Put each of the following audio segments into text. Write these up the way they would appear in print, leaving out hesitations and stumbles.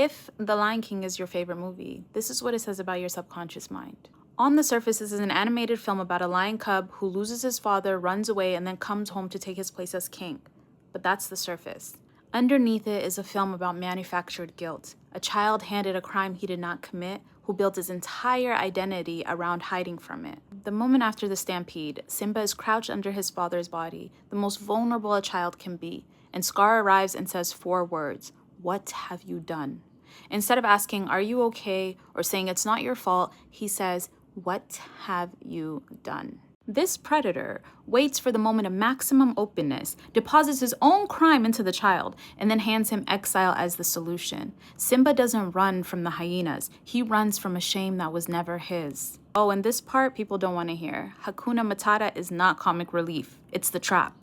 If The Lion King is your favorite movie, this is what it says about your subconscious mind. On the surface, this is an animated film about a lion cub who loses his father, runs away, and then comes home to take his place as king. But that's the surface. Underneath it is a film about manufactured guilt. A child handed a crime he did not commit, who built his entire identity around hiding from it. The moment after the stampede, Simba is crouched under his father's body, the most vulnerable a child can be, and Scar arrives and says 4 words, "What have you done?" Instead of asking, "Are you okay?" or saying it's not your fault, he says, "What have you done?" This predator waits for the moment of maximum openness, deposits his own crime into the child, and then hands him exile as the solution. Simba doesn't run from the hyenas. He runs from a shame that was never his. Oh, and this part people don't want to hear. Hakuna Matata is not comic relief. It's the trap.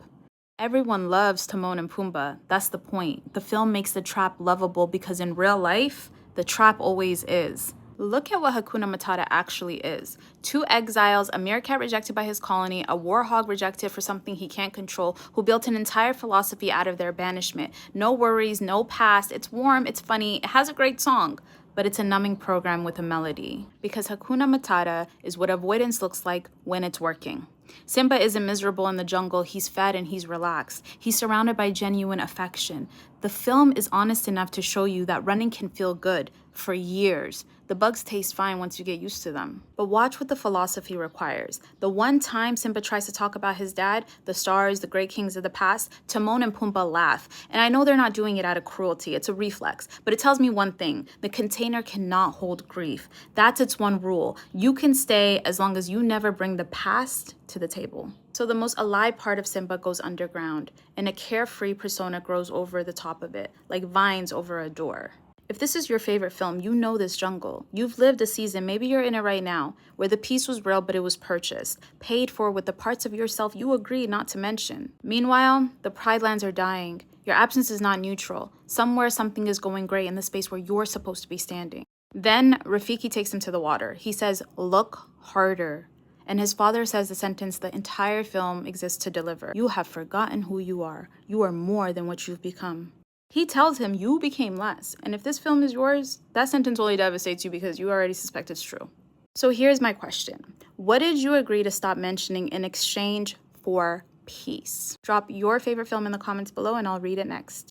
Everyone loves Timon and Pumbaa. That's the point. The film makes the trap lovable because in real life, the trap always is. Look at what Hakuna Matata actually is. 2 exiles, a meerkat rejected by his colony, a warhog rejected for something he can't control, who built an entire philosophy out of their banishment. No worries, no past, it's warm, it's funny, it has a great song, but it's a numbing program with a melody. Because Hakuna Matata is what avoidance looks like when it's working. Simba isn't miserable in the jungle, he's fed and he's relaxed. He's surrounded by genuine affection. The film is honest enough to show you that running can feel good for years. The bugs taste fine once you get used to them. But watch what the philosophy requires. The one time Simba tries to talk about his dad, the stars, the great kings of the past, Timon and Pumbaa laugh. And I know they're not doing it out of cruelty, it's a reflex. But it tells me one thing, the container cannot hold grief. That's its one rule. You can stay as long as you never bring the past to the table. So the most alive part of Simba goes underground, and a carefree persona grows over the top of it, like vines over a door. If this is your favorite film, you know this jungle. You've lived a season, maybe you're in it right now, where the peace was real but it was purchased, paid for with the parts of yourself you agreed not to mention. Meanwhile, the pride lands are dying. Your absence is not neutral. Somewhere something is going great in the space where you're supposed to be standing. Then Rafiki takes him to the water. He says, "Look harder." And his father says the sentence the entire film exists to deliver. "You have forgotten who you are. You are more than what you've become." He tells him you became less. And if this film is yours, that sentence only devastates you because you already suspect it's true. So here's my question. What did you agree to stop mentioning in exchange for peace? Drop your favorite film in the comments below and I'll read it next.